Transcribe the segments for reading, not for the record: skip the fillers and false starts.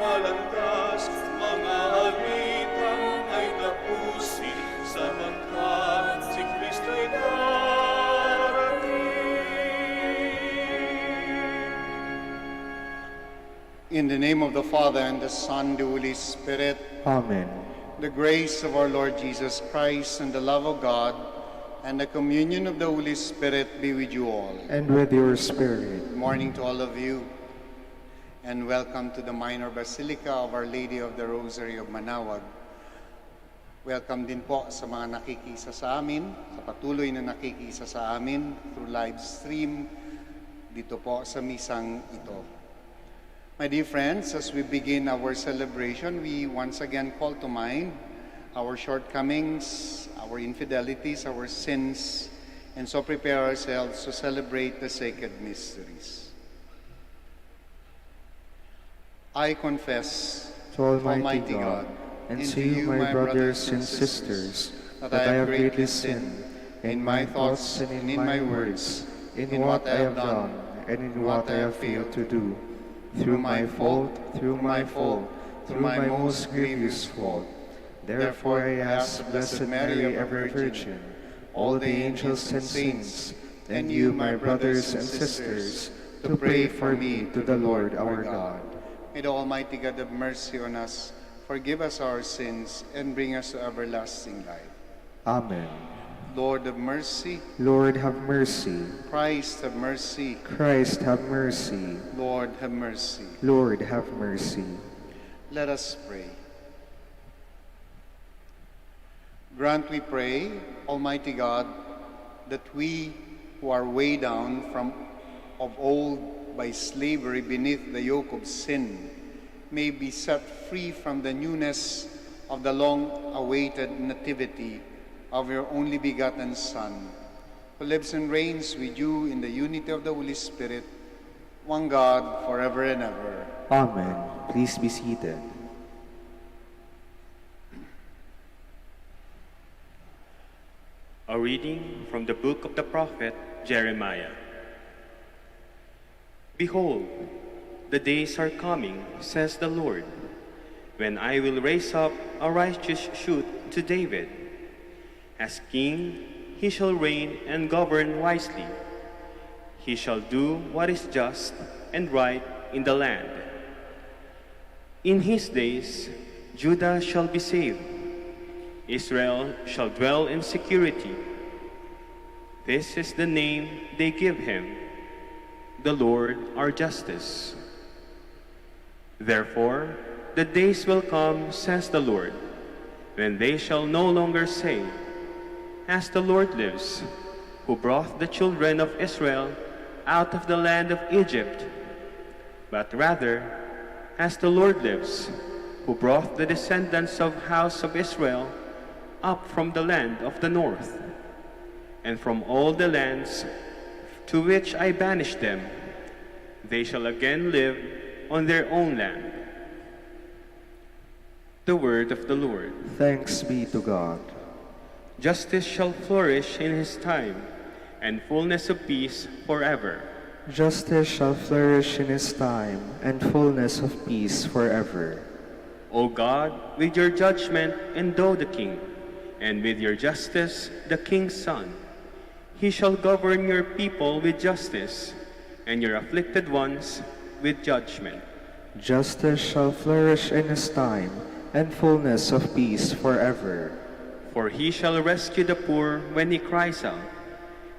mga landas, mga alitang ay tapusin, sapagkat si Kristo'y darating. In the name of the Father, and the Son, and the Holy Spirit. Amen. The grace of our Lord Jesus Christ, and the love of God, and the communion of the Holy Spirit be with you all. And with your spirit. Good morning to all of you, and welcome to the Minor Basilica of Our Lady of the Rosary of Manaoag. Welcome din po sa mga nakikisa sa amin, sa patuloy na nakikisa sa amin through live stream dito po sa misang ito. My dear friends, as we begin our celebration, we once again call to mind our shortcomings, our infidelities, our sins, and so prepare ourselves to celebrate the sacred mysteries. I confess To Almighty God, and to you, my brothers and sisters, that I have greatly sinned in my thoughts and in my words, in what I have done and in what I have failed to do, through my fault, through my most grievous fault. Therefore I ask Blessed Mary, ever Virgin, all the angels and saints, and you, my brothers and sisters, to pray for me to the Lord our God. May the Almighty God have mercy on us, forgive us our sins, and bring us to everlasting life. Amen. Lord have mercy. Lord have mercy. Christ have mercy. Christ have mercy. Lord have mercy. Lord have mercy. Let us pray. Grant, we pray, Almighty God, that we who are weighed down from of old by slavery beneath the yoke of sin may be set free from the newness of the long-awaited nativity of your only begotten Son, who lives and reigns with you in the unity of the Holy Spirit, one God, forever and ever. Amen. Please be seated. A reading from the book of the prophet Jeremiah. Behold, the days are coming, says the Lord, when I will raise up a righteous shoot to David. As king, he shall reign and govern wisely. He shall do what is just and right in the land. In his days, Judah shall be saved. Israel shall dwell in security. This is the name they give him, the Lord our justice. Therefore, the days will come, says the Lord, when they shall no longer say, as the Lord lives, who brought the children of Israel out of the land of Egypt, but rather, as the Lord lives, who brought the descendants of house of Israel up from the land of the north, and from all the lands to which I banished them. They shall again live on their own land. The word of the Lord. Thanks be to God. Justice shall flourish in his time, and fullness of peace forever. Justice shall flourish in his time, and fullness of peace forever. O God, with your judgment endow the king, and with your justice the king's son. He shall govern your people with justice, and your afflicted ones with judgment. Justice shall flourish in his time, and fullness of peace forever. For he shall rescue the poor when he cries out,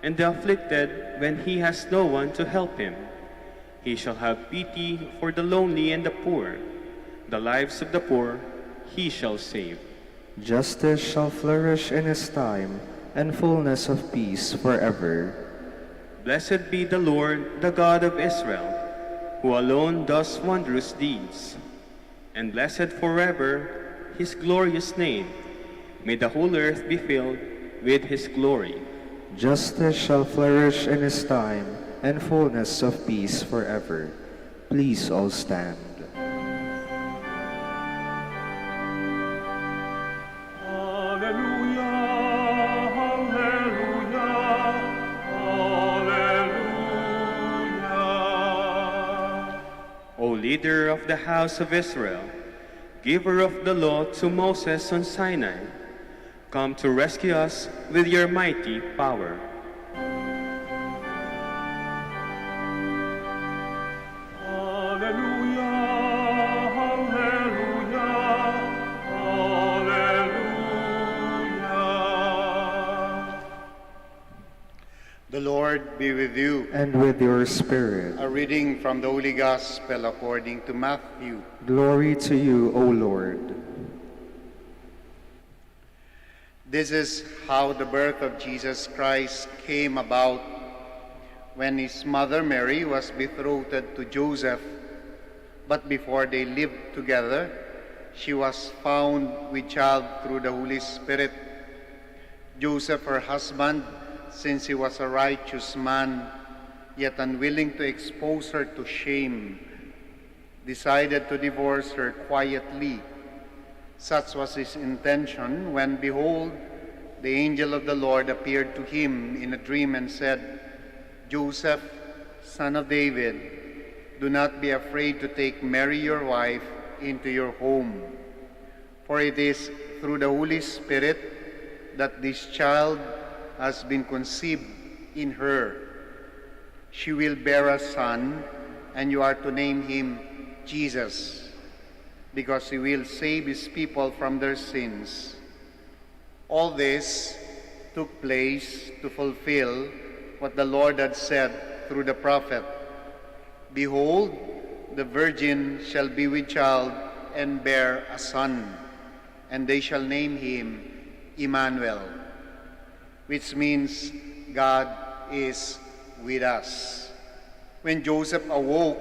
and the afflicted when he has no one to help him. He shall have pity for the lonely and the poor. The lives of the poor he shall save. Justice shall flourish in his time, and fullness of peace forever. Blessed be the Lord, the God of Israel, who alone does wondrous deeds. And blessed forever his glorious name. May the whole earth be filled with his glory. Justice shall flourish in his time, and fullness of peace forever. Please all stand. Alleluia, alleluia, alleluia. O leader of the house of Israel, giver of the law to Moses on Sinai, come to rescue us with your mighty power. The Lord be with you. And with your spirit. A reading from the Holy Gospel according to Matthew. Glory to you, O Lord. This is how the birth of Jesus Christ came about. When his mother Mary was betrothed to Joseph, but before they lived together, she was found with child through the Holy Spirit. Joseph, her husband, since he was a righteous man, yet unwilling to expose her to shame, decided to divorce her quietly. Such was his intention when, behold, the angel of the Lord appeared to him in a dream and said, Joseph, son of David, do not be afraid to take Mary your wife into your home, for it is through the Holy Spirit that this child has been conceived in her. She will bear a son, and you are to name him Jesus, because he will save his people from their sins. All this took place to fulfill what the Lord had said through the prophet. Behold, the virgin shall be with child and bear a son, and they shall name him Emmanuel, which means God is with us. When Joseph awoke,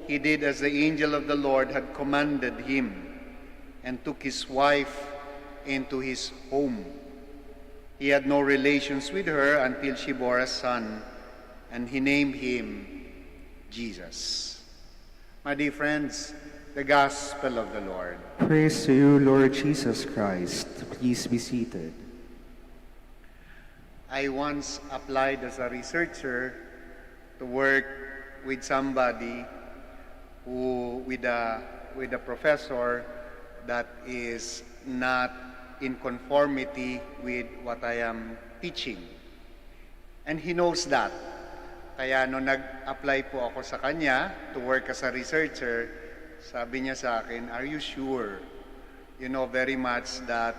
he did as the angel of the Lord had commanded him, and took his wife into his home. He had no relations with her until she bore a son, and he named him Jesus. My dear friends, the Gospel of the Lord. Praise to you, Lord Jesus Christ. Please be seated. I once applied as a researcher to work with somebody who, with a professor that is not in conformity with what I am teaching. And he knows that. Kaya nung nag-apply po ako sa kanya to work as a researcher, sabi niya sa akin, are you sure? You know very much that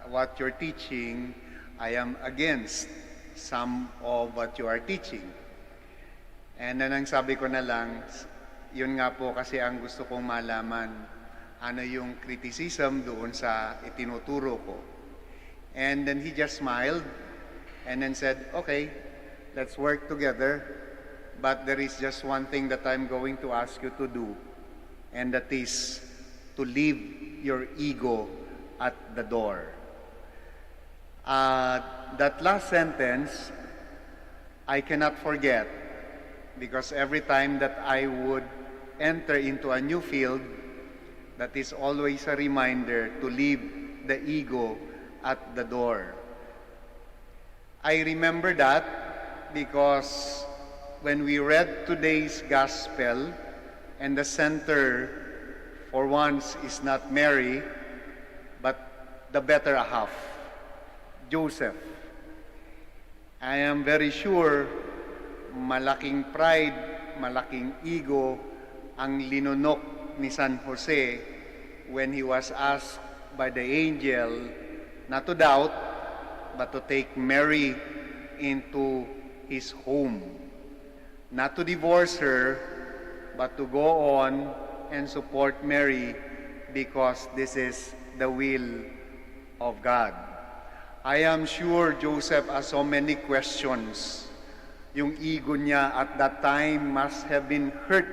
what you're teaching, I am against some of what you are teaching. And then ang sabi ko na lang, yun nga po kasi ang gusto kong malaman, ano yung criticism doon sa itinuturo ko. And then he just smiled and then said, okay, let's work together, but there is just one thing that I'm going to ask you to do, and that is to leave your ego at the door. That last sentence, I cannot forget, because every time that I would enter into a new field, that is always a reminder to leave the ego at the door. I remember that because when we read today's gospel, and the center for once is not Mary, but the better half, Joseph. I am very sure malaking pride, malaking ego ang linunok ni San Jose when he was asked by the angel not to doubt, but to take Mary into his home. Not to divorce her, but to go on and support Mary because this is the will of God. I am sure Joseph has so many questions. Yung ego niya at that time must have been hurt.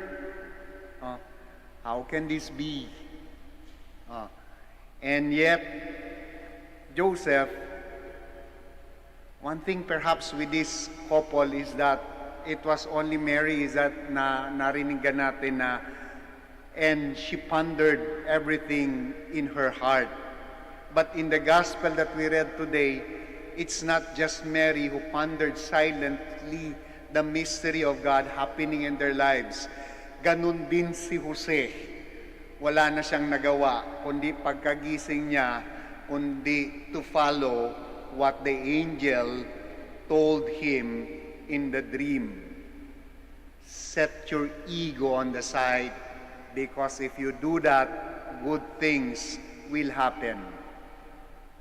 How can this be? And yet, Joseph, one thing perhaps with this couple is that it was only Mary that narinig natin na, and she pondered everything in her heart. But in the gospel that we read today, it's not just Mary who pondered silently the mystery of God happening in their lives. ganun din si Jose. Wala na siyang nagawa, kundi pagkagising niya, kundi to follow what the angel told him in the dream. Set your ego on the side, because if you do that, good things will happen.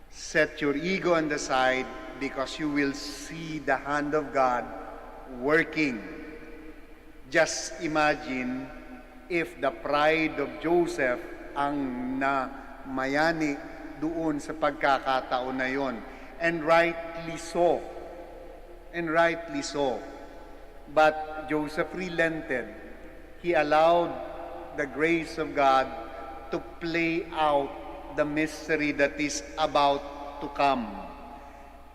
Set your ego on the side, because you will see the hand of God working. Just imagine if the pride of Joseph ang namayani doon sa pagkakataon na yon. And rightly so. And rightly so. But Joseph relented. He allowed the grace of God to play out the mystery that is about to come.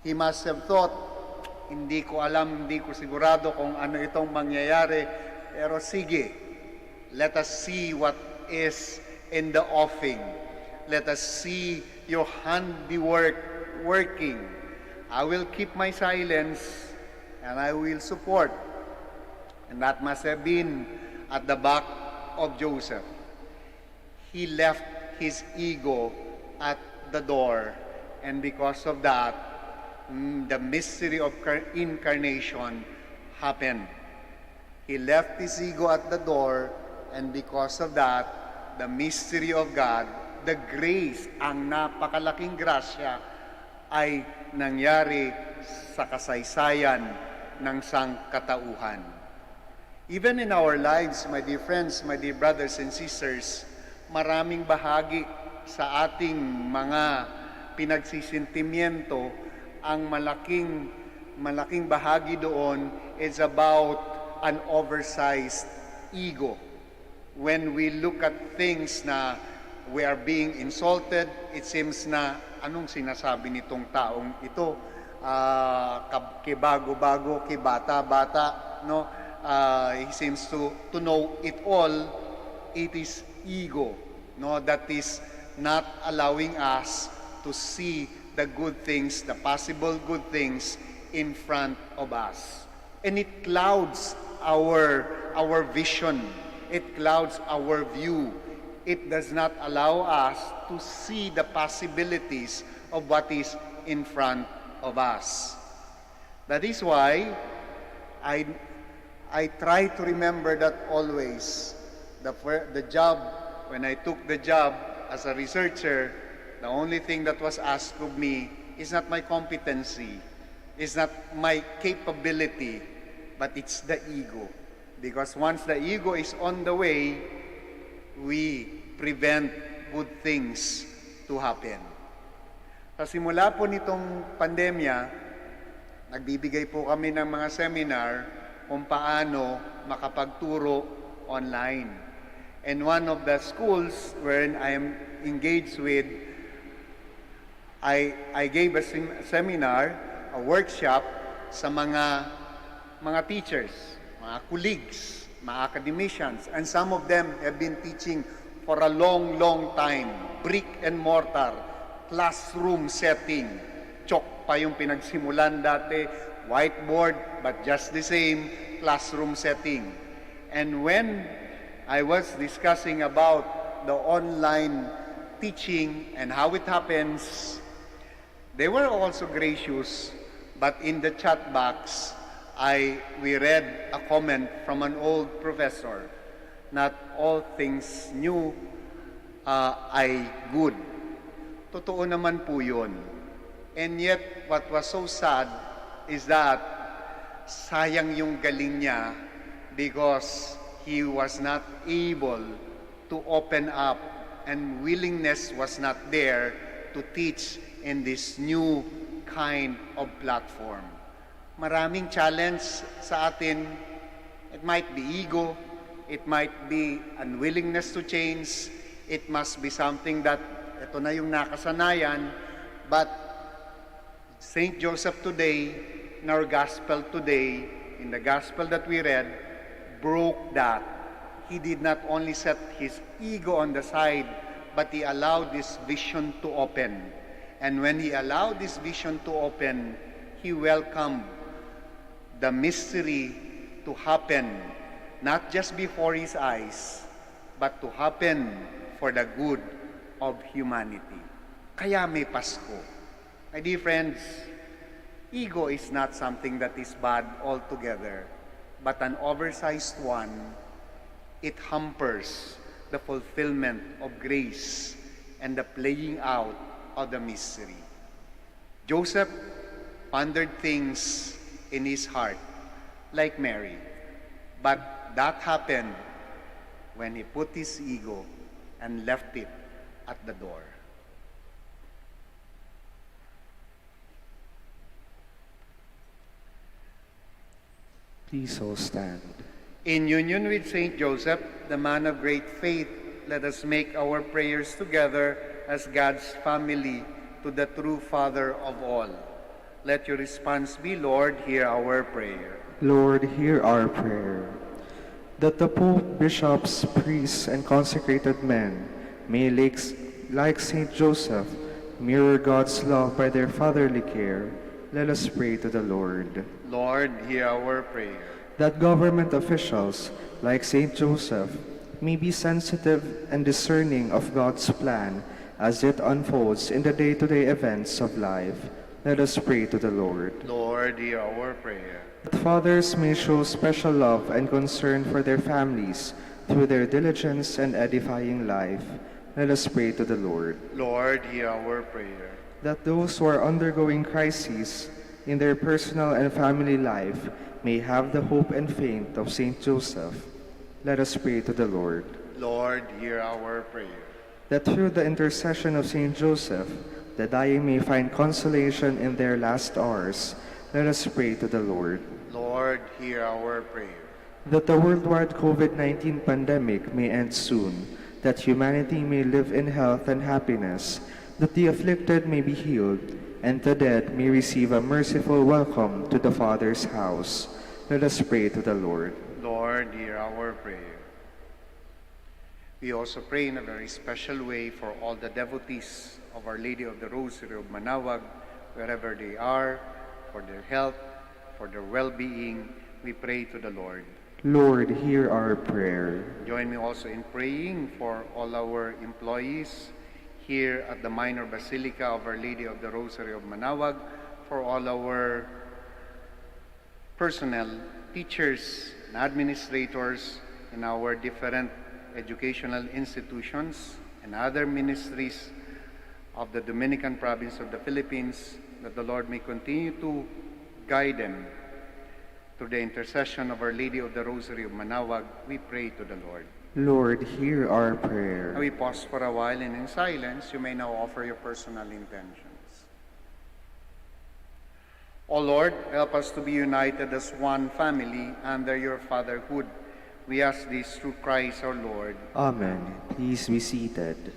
He must have thought, hindi ko alam, hindi ko sigurado kung ano itong mangyayari, pero sige, let us see what is in the offing. Let us see your handiwork working. I will keep my silence and I will support. And that must have been at the back of Joseph. He left his ego at the door, and because of that, the mystery of incarnation happened. He left his ego at the door, and because of that, the mystery of God, the grace, ang napakalaking grasya, ay nangyari sa kasaysayan ng sangkatauhan. Even in our lives, my dear friends, my dear brothers and sisters, maraming bahagi sa ating mga pinagsisintimiento, ang malaking bahagi doon is about an oversized ego. When we look at things na we are being insulted, it seems na anong sinasabi nitong taong ito? Kibago-bago, kibata-bata, no? He seems to know it all. It is ego, no, that is not allowing us to see the good things, the possible good things in front of us. And it clouds our vision. It clouds our view. It does not allow us to see the possibilities of what is in front of us. That is why I try to remember that always. The job, when I took the job as a researcher, the only thing that was asked of me is not my competency, is not my capability, but it's the ego. Because once the ego is on the way, we prevent good things to happen. Sa simula po nitong pandemya, nagbibigay po kami ng mga seminar kung paano makapagturo online. And one of the schools wherein I am engaged with, I gave a seminar, a workshop sa mga teachers, mga colleagues, mga academicians, and some of them have been teaching for a long time, brick and mortar, classroom setting. Chalk pa yung pinagsimulan dati, whiteboard, but just the same classroom setting. And when I was discussing about the online teaching and how it happens, they were also gracious, but in the chat box, we read a comment from an old professor, not all things new ay good. Totoo naman po yun. And yet, what was so sad is that sayang yung galing niya because he was not able to open up and willingness was not there to teach in this new kind of platform. Maraming challenge sa atin. It might be ego, it might be unwillingness to change, it must be something that ito na yung nakasanayan, but St. Joseph today, in our gospel today, in the gospel that we read, broke that. He did not only set his ego on the side, but he allowed this vision to open. And when he allowed this vision to open, he welcomed the mystery to happen not just before His eyes, but to happen for the good of humanity. Kaya may Pasko. My dear friends, ego is not something that is bad altogether, but an oversized one. It hampers the fulfillment of grace and the playing out of the mystery. Joseph pondered things in his heart, like Mary, but that happened when he put his ego and left it at the door. Please all stand. In union with Saint Joseph, the man of great faith, let us make our prayers together as God's family to the true Father of all. Let your response be, Lord, hear our prayer. Lord, hear our prayer. That the Pope, bishops, priests, and consecrated men may, like Saint Joseph, mirror God's love by their fatherly care, let us pray to the Lord. Lord, hear our prayer. That government officials, like Saint Joseph, may be sensitive and discerning of God's plan as it unfolds in the day-to-day events of life, let us pray to the Lord. Lord, hear our prayer. That fathers may show special love and concern for their families through their diligence and edifying life, let us pray to the Lord. Lord, hear our prayer. That those who are undergoing crises in their personal and family life may have the hope and faith of Saint Joseph, let us pray to the Lord. Lord, hear our prayer. That through the intercession of Saint Joseph, the dying may find consolation in their last hours, let us pray to the Lord. Lord, hear our prayer. That the worldwide COVID-19 pandemic may end soon, that humanity may live in health and happiness, that the afflicted may be healed, and the dead may receive a merciful welcome to the Father's house. Let us pray to the Lord. Lord, hear our prayer. We also pray in a very special way for all the devotees of Our Lady of the Rosary of Manaoag, wherever they are, for their health, for their well-being. We pray to the Lord. Lord, hear our prayer. Join me also in praying for all our employees here at the Minor Basilica of Our Lady of the Rosary of Manaoag, for all our personnel, teachers, and administrators in our different educational institutions and other ministries of the Dominican province of the Philippines, that the Lord may continue to guide them through the intercession of Our Lady of the Rosary of Manaoag. We pray to the Lord. Lord, hear our prayer. Now we pause for a while, and in silence, you may now offer your personal intentions. O Lord, help us to be united as one family under your fatherhood. We ask this through Christ our Lord. Amen. Please be seated.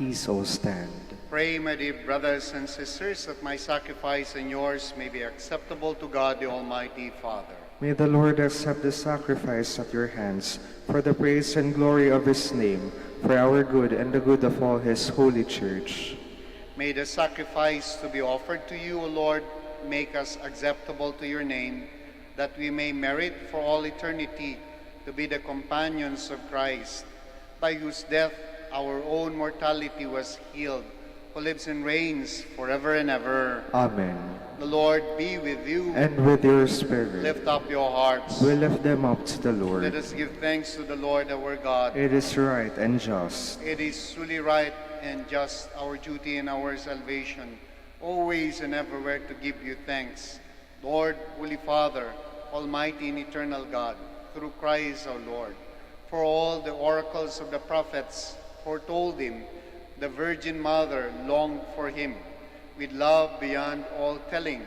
Please all stand. Pray, my dear brothers and sisters, that my sacrifice and yours may be acceptable to God, the Almighty Father. May the Lord accept the sacrifice at your hands for the praise and glory of his name, for our good and the good of all his holy church. May the sacrifice to be offered to you, O Lord, make us acceptable to your name, that we may merit for all eternity to be the companions of Christ, by whose death our own mortality was healed, who lives and reigns forever and ever. Amen. The Lord be with you. And with your spirit. Lift up your hearts. We lift them up to the Lord. Let us give thanks to the Lord our God. It is right and just. It is truly right and just, our duty and our salvation, always and everywhere to give you thanks. Lord, Holy Father, Almighty and eternal God, through Christ our Lord, for all the oracles of the prophets foretold him, the Virgin Mother longed for him. With love beyond all telling,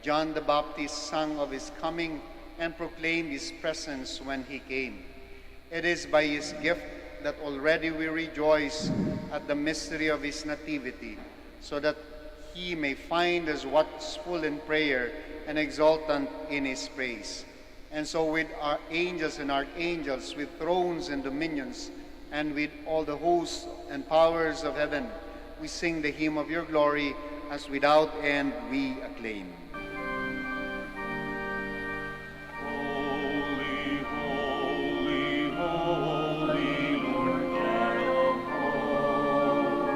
John the Baptist sang of his coming and proclaimed his presence when he came. It is by his gift that already we rejoice at the mystery of his nativity, so that he may find us watchful in prayer and exultant in his praise. And so with our angels and archangels, with thrones and dominions, and with all the hosts and powers of heaven, we sing the hymn of your glory, as without end we acclaim. Holy, holy, holy, Lord God of hosts.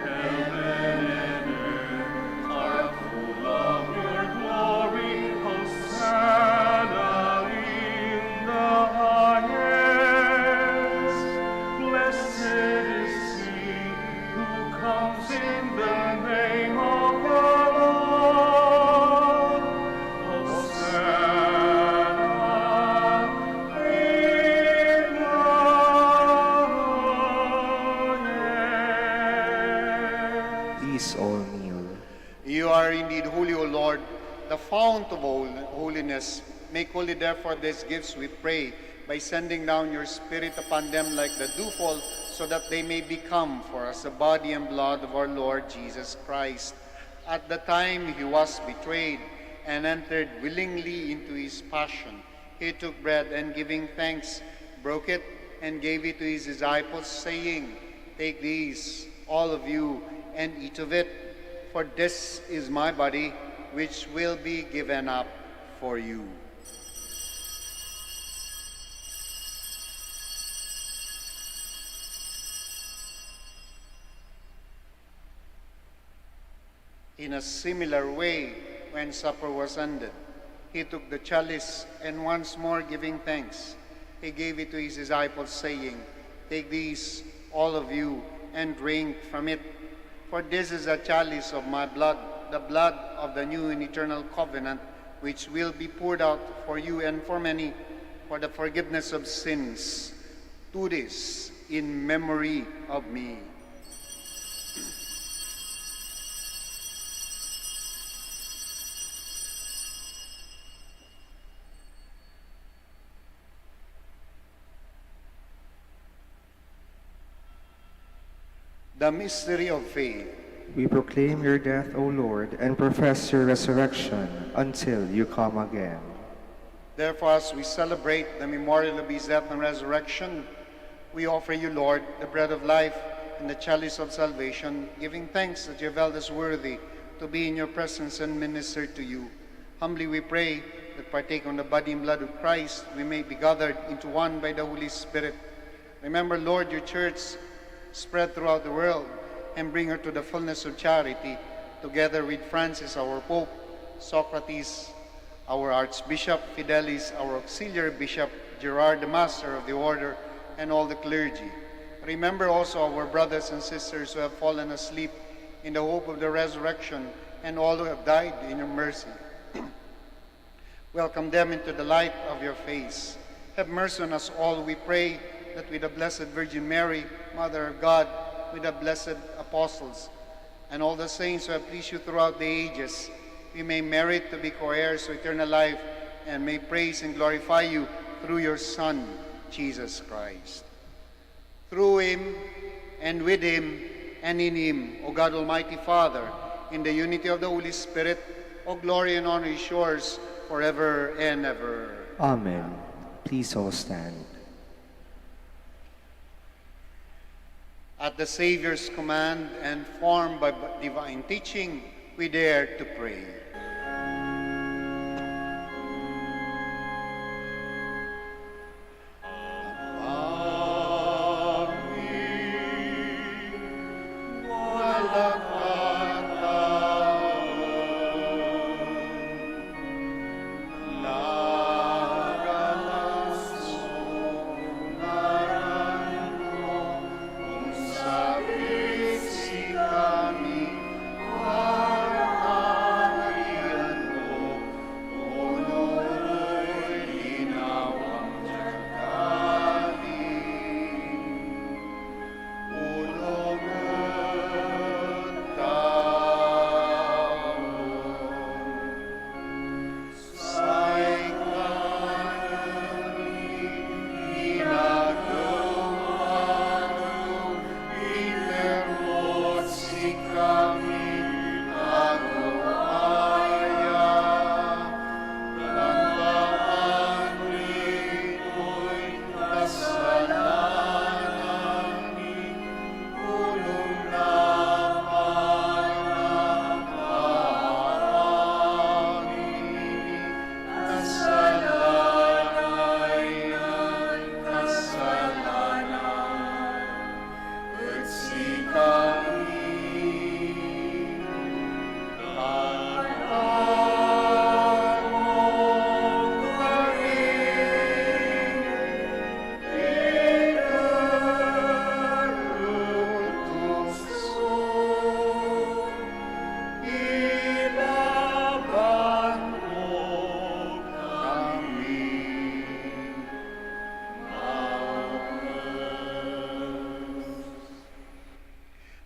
Heaven and earth are full of your glory. Hosanna in the highest. Blessed is he who comes in the name of the Lord. Hosanna in the highest. Please all kneel. You are indeed holy, O Lord, the fount of all holiness. Make holy therefore these gifts, we pray, by sending down your Spirit upon them like the dewfall, so that they may become for us the body and blood of our Lord Jesus Christ. At the time he was betrayed and entered willingly into his passion, he took bread and giving thanks, broke it and gave it to his disciples, saying, "Take these, all of you, and eat of it, for this is my body, which will be given up for you." In a similar way, when supper was ended, he took the chalice, and once more giving thanks, he gave it to his disciples, saying, "Take these, all of you, and drink from it. For this is a chalice of my blood, the blood of the new and eternal covenant, which will be poured out for you and for many, for the forgiveness of sins. Do this in memory of me." The mystery of faith. We proclaim your death, O Lord, and profess your resurrection until you come again. Therefore, as we celebrate the memorial of his death and resurrection, we offer you, Lord, the bread of life and the chalice of salvation, giving thanks that you have held us worthy to be in your presence and minister to you. Humbly we pray that, partake on the body and blood of Christ, we may be gathered into one by the Holy Spirit. Remember, Lord, your church spread throughout the world, and bring her to the fullness of charity, together with Francis, our Pope, Socrates, our Archbishop, Fidelis, our Auxiliary Bishop, Gerard, the Master of the Order, and all the clergy. Remember also our brothers and sisters who have fallen asleep in the hope of the resurrection, and all who have died in your mercy. Welcome them into the light of your face. Have mercy on us all, we pray, that with the Blessed Virgin Mary, Mother of God, with the blessed apostles, and all the saints who have pleased you throughout the ages, we may merit to be co-heirs to eternal life, and may praise and glorify you through your Son, Jesus Christ. Through him, and with him, and in him, O God Almighty Father, in the unity of the Holy Spirit, all glory and honor is yours forever and ever. Amen. Please all stand. At the Savior's command and formed by divine teaching, we dare to pray.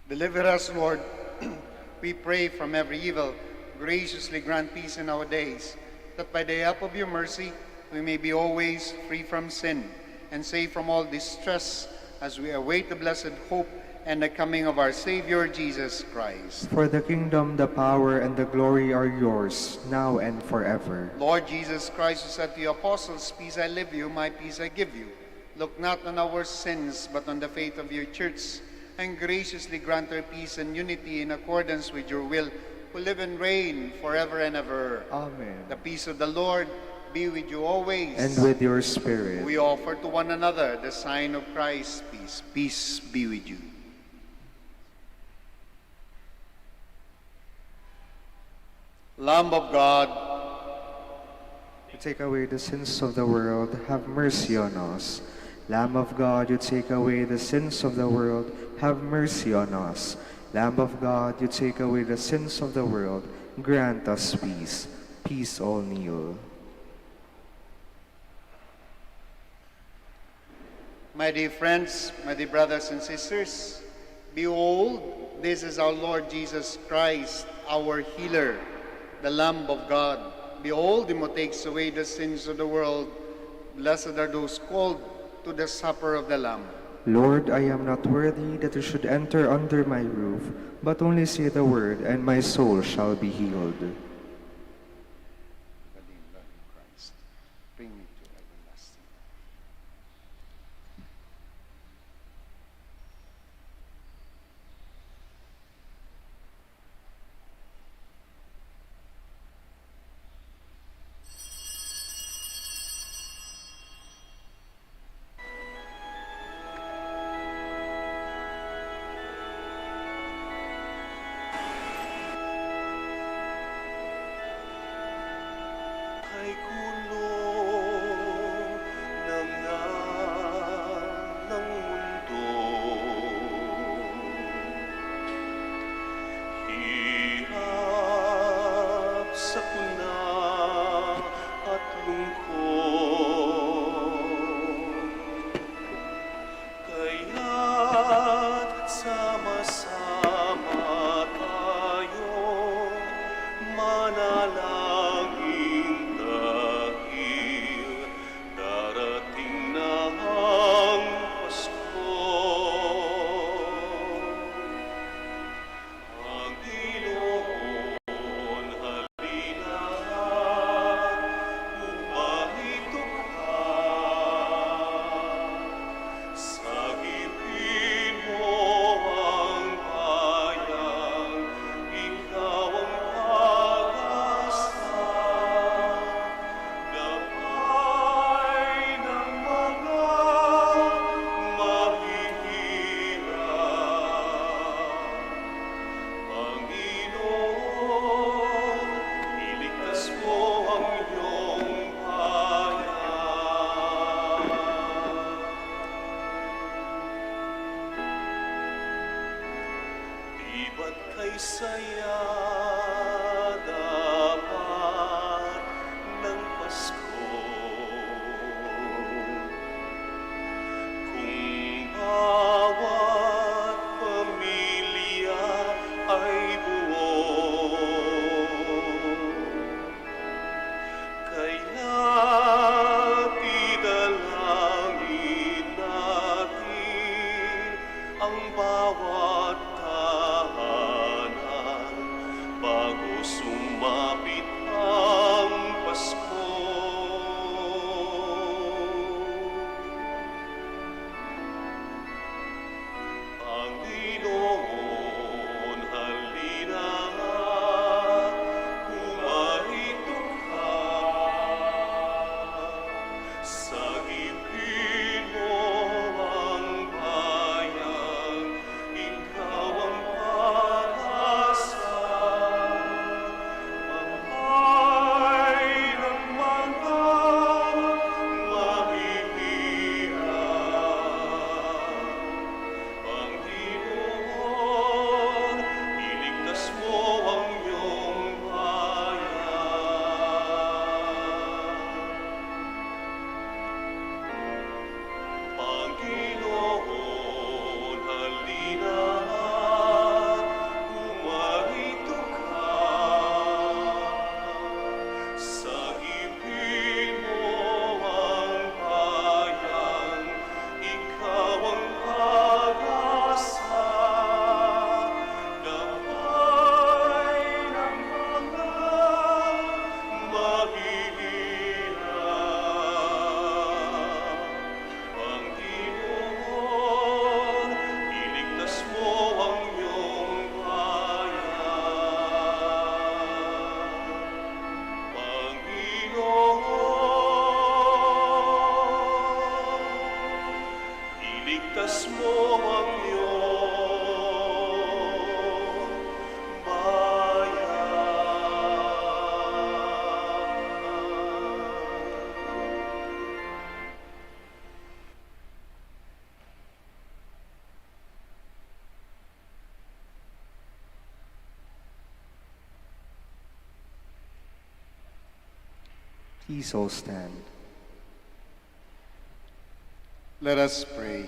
Deliver us, Lord, we pray, from every evil. Graciously grant peace in our days, that by the help of your mercy we may be always free from sin and safe from all distress, as we await the blessed hope and the coming of our Savior, Jesus Christ. For the kingdom, the power, and the glory are yours, now and forever. Lord Jesus Christ, who said to the apostles, "Peace I leave you, my peace I give you," look not on our sins, but on the faith of your church, and graciously grant her peace and unity in accordance with your will, who live and reign forever and ever. Amen. The peace of the Lord be with you always. And with your spirit. We offer to one another the sign of Christ's peace. Peace be with you. Lamb of God, You take away the sins of the world, have mercy on us. Lamb of God, you take away the sins of the world, have mercy on us. Lamb of God, you take away the sins of the world, grant us peace. Peace all kneel. my dear friends, my dear brothers and sisters, behold, this is our Lord Jesus Christ, our healer, the Lamb of God. Behold him who takes away the sins of the world. Blessed are those called to the supper of the Lamb. Lord, I am not worthy that you should enter under my roof, but only say the word, and my soul shall be healed. Body and blood of Christ, bring me to everlasting life. ba't kay saya dapat ng Pasko? Kung bawat pamilya ay buo, kaya't idalangin natin ang bawat tahanan bago sumapit ang Pasko. Panginoon, halina, humarito ka. Sagipin mo ang bayan, ikaw ang pag-asa. Mahay ng mga mahihirap. Panginoon, iligtas mo ang iyong bayan. Panginoon, halina, humarito ka. Sagipin mo ang bayan, ikaw ang pag-asa. Gabay ng mga mahihirap. Panginoon, iligtas mo ang iyong bayan. Panginoon, iligtas mo ang iyong bayan. Please all stand. Let us pray.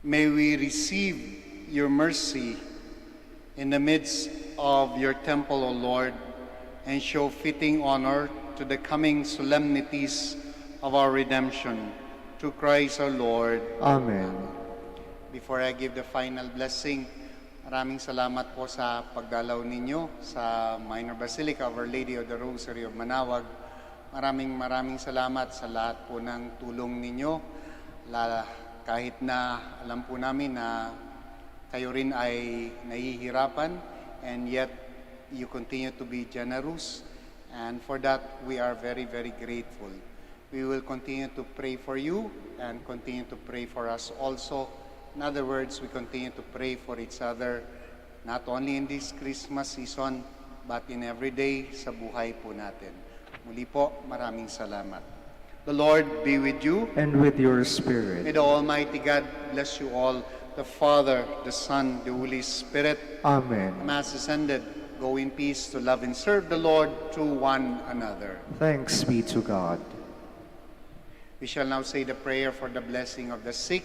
May we receive your mercy in the midst of your temple, O Lord, and show fitting honor to the coming solemnities of our redemption. Through Christ our Lord. Amen. Before I give the final blessing, maraming salamat po sa pagdalaw ninyo sa Minor Basilica of Our Lady of the Rosary of Manaoag. Maraming salamat sa lahat po ng tulong ninyo. Kahit na alam po namin na kayo rin ay nahihirapan, and yet you continue to be generous. And for that, we are very, very grateful. We will continue to pray for you and continue to pray for us also. In other words, we continue to pray for each other, not only in this Christmas season, but in every day sa buhay po natin. Muli po, maraming salamat. The Lord be with you. And with your spirit. May the Almighty God bless you all, the Father, the Son, the Holy Spirit. Amen. The Mass is ended. Go in peace to love and serve the Lord through one another. Thanks be to God. We shall now say the prayer for the blessing of the sick,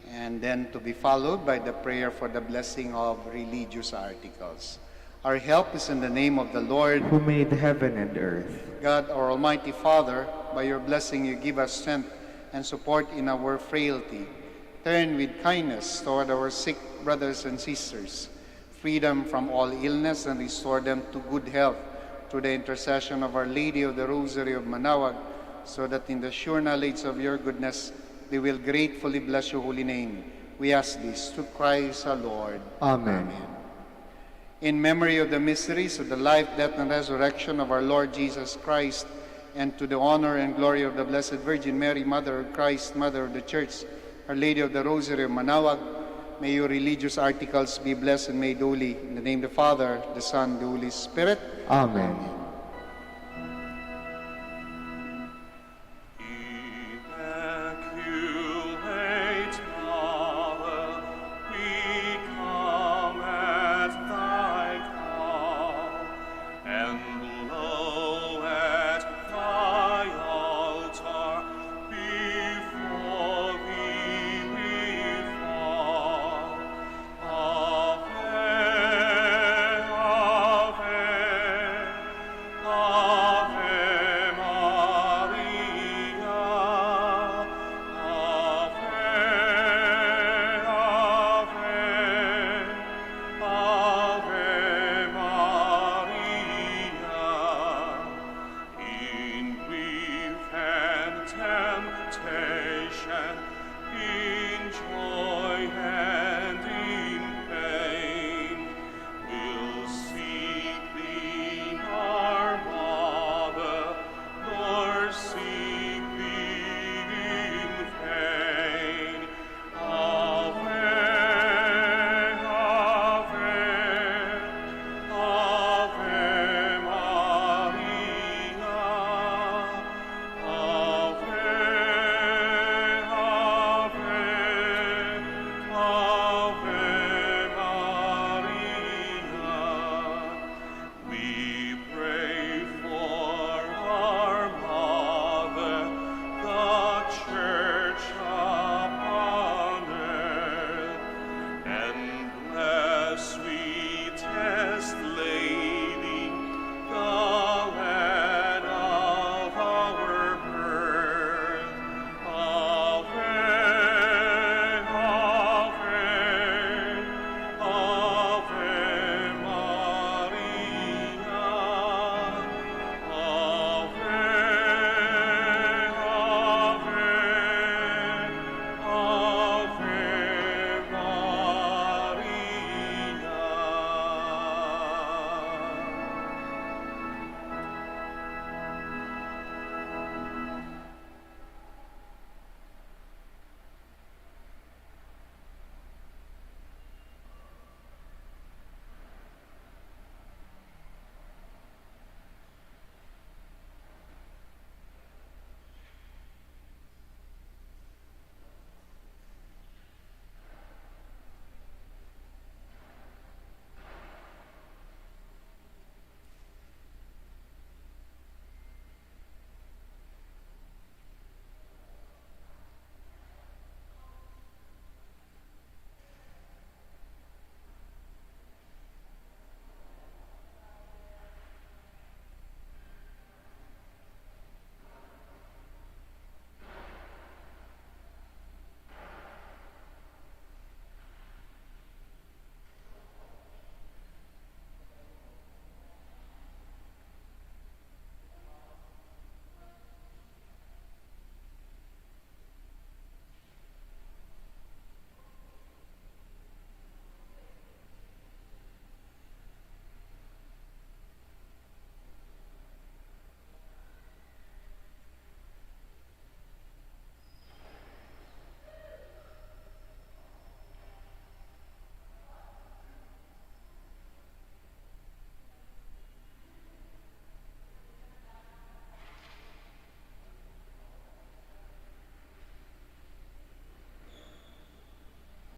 and then to be followed by the prayer for the blessing of religious articles. Our help is in the name of the Lord, Who made heaven and earth. God, our Almighty Father. By your blessing you give us strength and support in our frailty. Turn with kindness toward our sick brothers and sisters, freedom from all illness, and restore them to good health through the intercession of Our Lady of the Rosary of Manaoag, so that in the sure knowledge of your goodness they will gratefully bless your holy name. We ask this through Christ our Lord. Amen. In memory of the mysteries of the life, death, and resurrection of our Lord Jesus Christ, and to the honor and glory of the Blessed Virgin Mary, Mother of Christ, Mother of the Church, Our Lady of the Rosary of Manaoag, may your religious articles be blessed and made holy. In the name of the Father, the Son, the Holy Spirit. Amen. Immaculate in joy and in